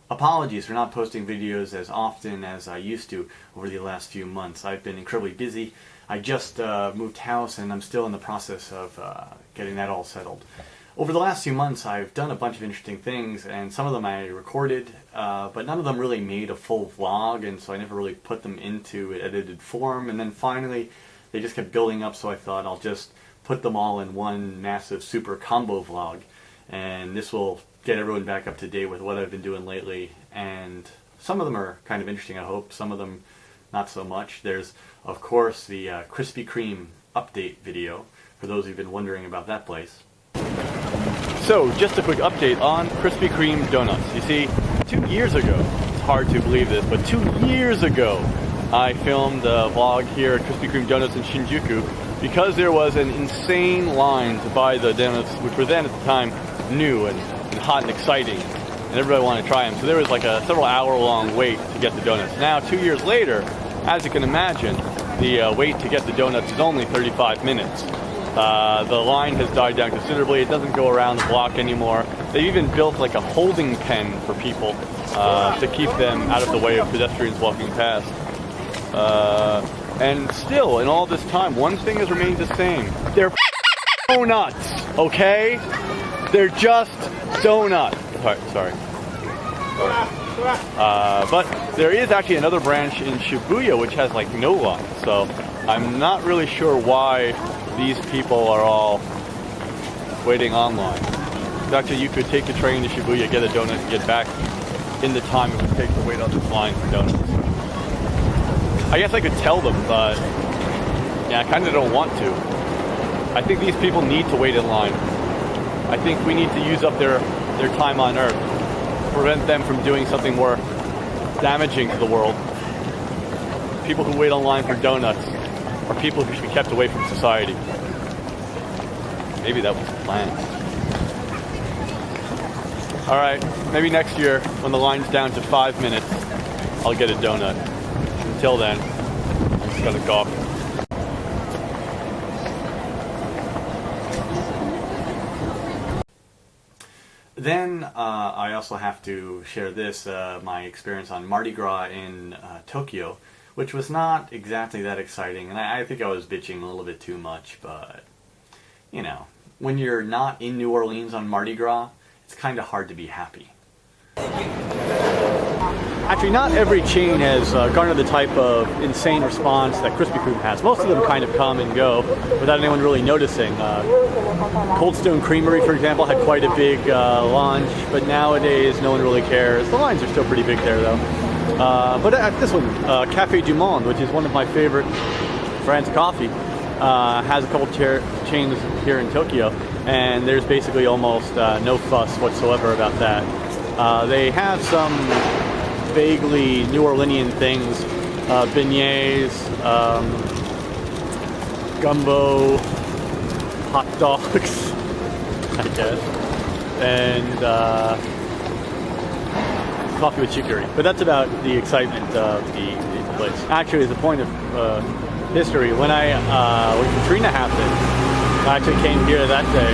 Apologies for not posting videos as often as I used to over the last few months. I've been incredibly busy. I just moved house and I'm still in the process of getting that all settled. Over the last few months I've done a bunch of interesting things, and some of them I recorded, but none of them really made a full vlog, and so I never really put them into edited form. And then finally they just kept building up, so I thought I'll just put them all in one massive super combo vlog, and this will get everyone back up to date with what I've been doing lately. And some of them are kind of interesting, I hope. Some of them not so much. There's, of course, the Krispy Kreme update video, for those who've been wondering about that place. So, just a quick update on Krispy Kreme donuts. You see, 2 years ago, it's hard to believe this, but 2 years ago, I filmed a vlog here at Krispy Kreme Donuts in Shinjuku because there was an insane line to buy the donuts, which were then at the time new and hot and exciting, and everybody wanted to try them. So there was like a several hour long wait to get the donuts. Now 2 years later, as you can imagine, the wait to get the donuts is only 35 minutes. The line has died down considerably. It doesn't go around the block anymore. They've even built like a holding pen for people to keep them out of the way of pedestrians walking past. And still, in all this time, one thing has remained the same. They're donuts, okay? They're just donuts. Sorry. But there is actually another branch in Shibuya which has like no line, so I'm not really sure why these people are all waiting online. Actually, you could take the train to Shibuya, get a donut, and get back in the time it would take to wait on this line for donuts. I guess I could tell them, but yeah, I kind of don't want to. I think these people need to wait in line. I think we need to use up their time on Earth, prevent them from doing something more damaging to the world. People who wait online for donuts are people who should be kept away from society. Maybe that was the plan. Alright, maybe next year, when the line's down to 5 minutes, I'll get a donut. Until then, I'm just gonna gawk. Then I also have to share this, my experience on Mardi Gras in Tokyo, which was not exactly that exciting, and I think I was bitching a little bit too much, but, you know, when you're not in New Orleans on Mardi Gras, it's kind of hard to be happy. Actually, not every chain has garnered the type of insane response that Krispy Kreme has. Most of them kind of come and go without anyone really noticing. Cold Stone Creamery, for example, had quite a big launch, but nowadays no one really cares. The lines are still pretty big there, though. But at this one, Café du Monde, which is one of my favorite brands of coffee, has a couple chains here in Tokyo, and there's basically almost no fuss whatsoever about that. They have some vaguely New Orleanian things, beignets, gumbo, hot dogs, I guess, and coffee with chicory. But that's about the excitement of the place. Actually, as a point of history, when Katrina happened, I actually came here that day,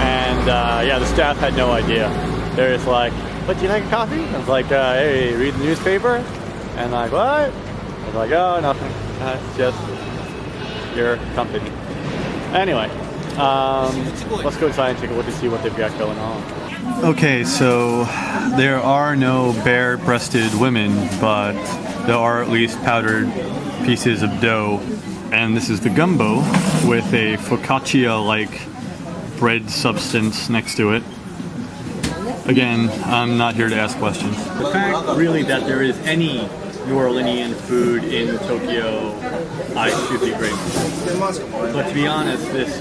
and yeah, the staff had no idea. They're just like, "What, do you like a coffee?" I was like, "Hey, read the newspaper?" And like, "What?" I was like, "Oh, nothing. It's just your company." Anyway, let's go inside and take a look and see what they've got going on. Okay, so there are no bare-breasted women, but there are at least powdered pieces of dough. And this is the gumbo with a focaccia-like bread substance next to it. Again, I'm not here to ask questions. The fact, really, that there is any New Orleanian food in Tokyo, I should be grateful. But to be honest, this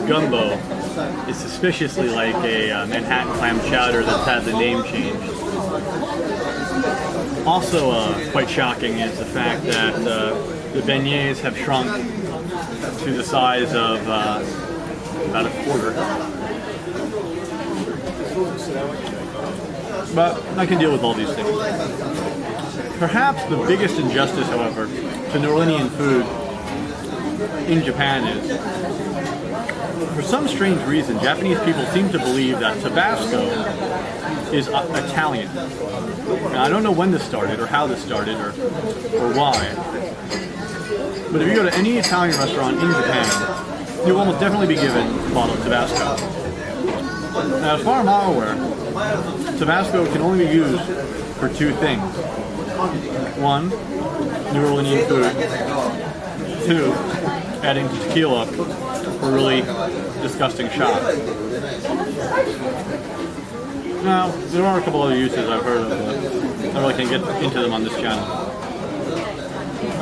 gumbo is suspiciously like a Manhattan clam chowder that's had the name changed. Also, quite shocking is the fact that The beignets have shrunk to the size of about a quarter. But I can deal with all these things. Perhaps the biggest injustice, however, to Norwegian food in Japan is, for some strange reason, Japanese people seem to believe that Tabasco is Italian. Now, I don't know when this started, or how this started, or why. But if you go to any Italian restaurant in Japan, you'll almost definitely be given a bottle of Tabasco. Now, as far as I'm aware, Tabasco can only be used for two things. One, New Orleans food. Two, adding to tequila for really disgusting shots. Now, there are a couple other uses I've heard of, but I really can't get into them on this channel.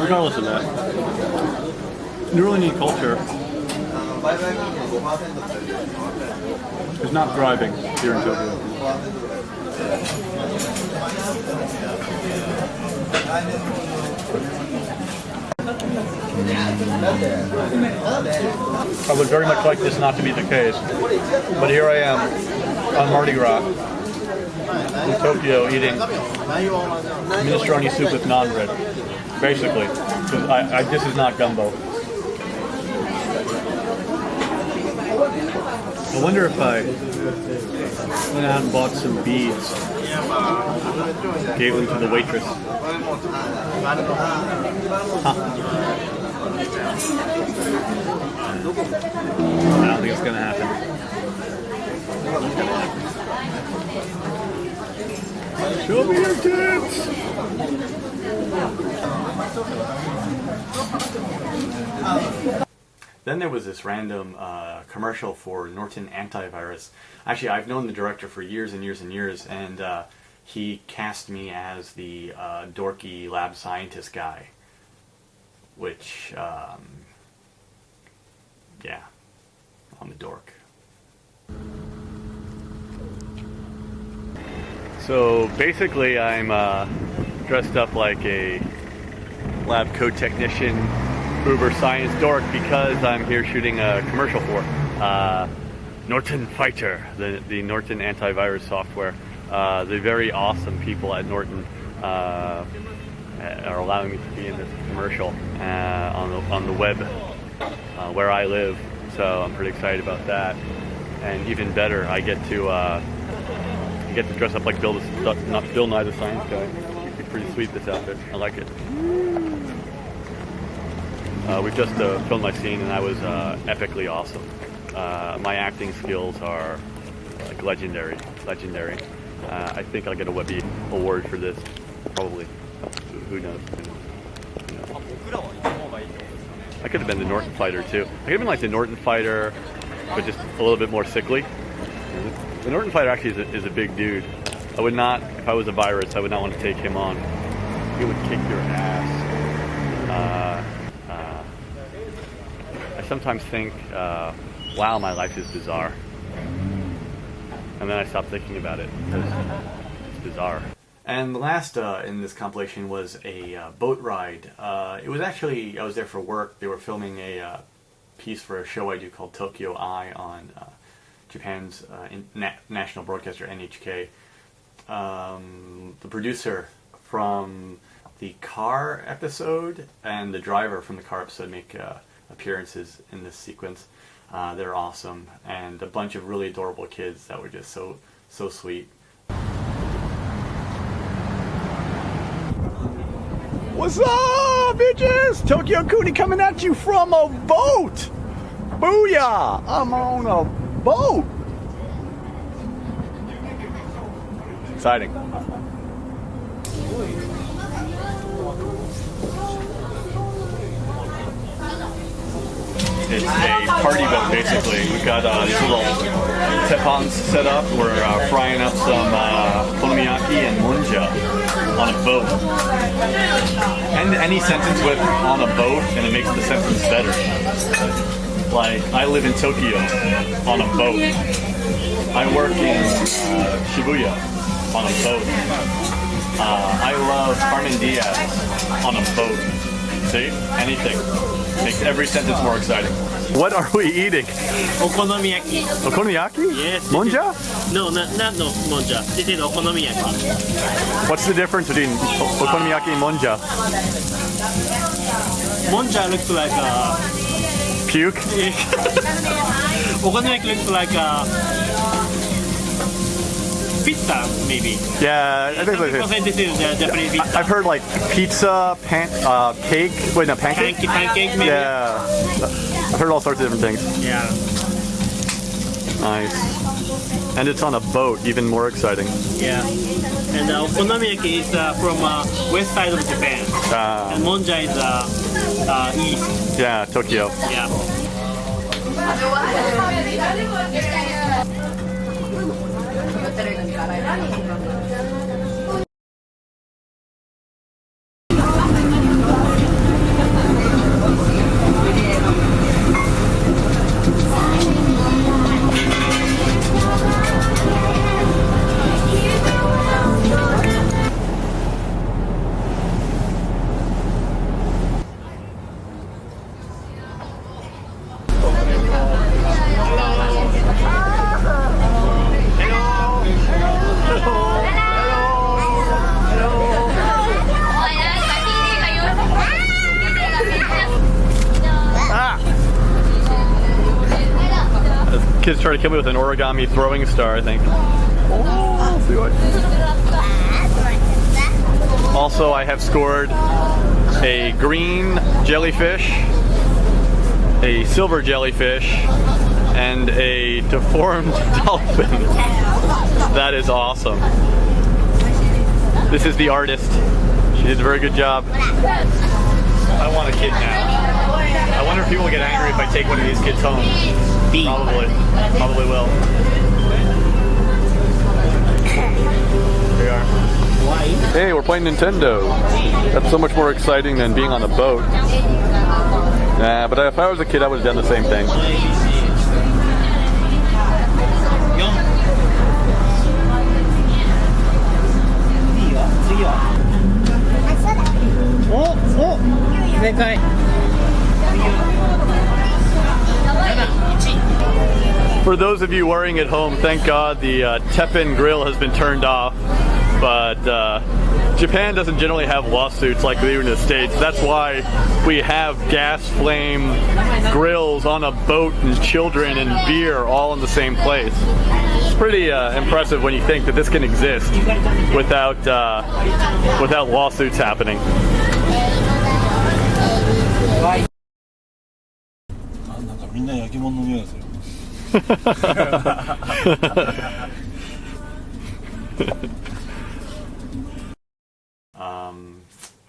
Regardless of that, New Orleans culture is not thriving here in Tokyo. I would very much like this not to be the case, but here I am on Mardi Gras in Tokyo eating minestrone soup with naan bread, basically, because this is not gumbo. I wonder if I went out and bought some beads, gave them to the waitress. Huh. I don't think it's gonna happen. Show me your tits! Then there was this random commercial for Norton antivirus. Actually, I've known the director for years and years and years, and he cast me as the dorky lab scientist guy. Which, yeah, I'm a dork. So basically I'm dressed up like a lab coat technician, uber science dork, because I'm here shooting a commercial for Norton Fighter, the Norton antivirus software. The very awesome people at Norton are allowing me to be in this commercial on the web where I live, so I'm pretty excited about that. And even better, I get to dress up like Bill Nye the Science Guy. It's pretty sweet, this outfit. I like it. We've just filmed my scene, and I was epically awesome. My acting skills are like legendary. I think I'll get a Webby award for this, probably. Who knows? I could have been the Norton Fighter too. I could have been like the Norton Fighter, but just a little bit more sickly. The Norton Fighter actually is a big dude. I would not, if I was a virus, I would not want to take him on. He would kick your ass. I sometimes think, wow, my life is bizarre. And then I stop thinking about it because it's bizarre. And the last in this compilation was a boat ride. It was actually, I was there for work. They were filming a piece for a show I do called Tokyo Eye on Japan's national broadcaster NHK. The producer from the car episode and the driver from the car episode make appearances in this sequence. They're awesome, and a bunch of really adorable kids that were just so sweet. What's up, bitches? Tokyocooney coming at you from a boat! Booyah! I'm on a boat! Exciting. It's a party boat, basically. We've got these little teppans set up. We're frying up some okonomiyaki and munja on a boat. And any sentence with "on a boat" and it makes the sentence better. Like, I live in Tokyo on a boat. I work in Shibuya on a boat. I love Carmen Diaz on a boat. See? Anything. Makes every sentence more exciting. What are we eating? Okonomiyaki. Okonomiyaki? Yes. Monja? No, not no monja. This is okonomiyaki. What's the difference between okonomiyaki and monja? Monja looks like a Puke? okonomiyaki looks like a pizza, maybe. Yeah, I think Some people say this is Japanese pizza. I've heard like pizza, cake, wait, no, pancake? Pancake, maybe. Yeah. I've heard all sorts of different things. Yeah. Nice. And it's on a boat, even more exciting. Yeah. And okonomiyaki is from west side of Japan. And monja is east. Yeah, Tokyo. Yeah. Kids try to kill me with an origami throwing star, I think. Oh, do it. Also, I have scored a green jellyfish, a silver jellyfish, and a deformed dolphin. That is awesome. This is the artist. She did a very good job. I want a kid now. I wonder if people will get angry if I take one of these kids home. Probably. Probably will. Here we are. Hey, we're playing Nintendo. That's so much more exciting than being on a boat. Nah, but if I was a kid, I would have done the same thing. For those of you worrying at home, thank God the Teppan grill has been turned off. But Japan doesn't generally have lawsuits like they do in the States. That's why we have gas flame grills on a boat and children and beer all in the same place. It's pretty impressive when you think that this can exist without without lawsuits happening.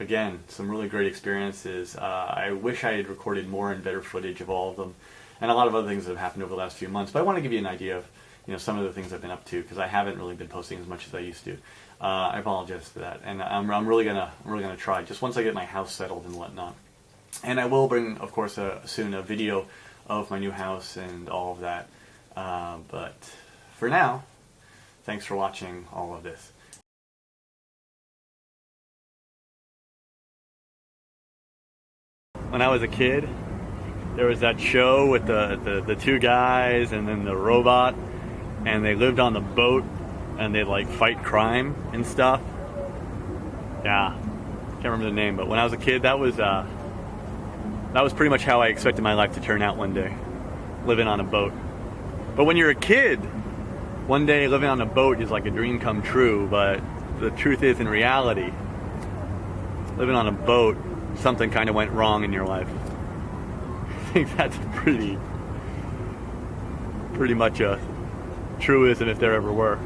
Again, some really great experiences. I wish I had recorded more and better footage of all of them, and a lot of other things that have happened over the last few months. But I want to give you an idea of, some of the things I've been up to, because I haven't really been posting as much as I used to. I apologize for that, and I'm really gonna try just once I get my house settled and whatnot. And I will bring, of course, soon a video of my new house and all of that. But for now, thanks for watching all of this. When I was a kid, there was that show with the two guys and then the robot, and they lived on the boat and they'd like fight crime and stuff. Yeah, can't remember the name, but when I was a kid, that was pretty much how I expected my life to turn out one day, living on a boat. But when you're a kid, one day living on a boat is like a dream come true, but the truth is, in reality, living on a boat, something kind of went wrong in your life. I think that's pretty much a truism if there ever were.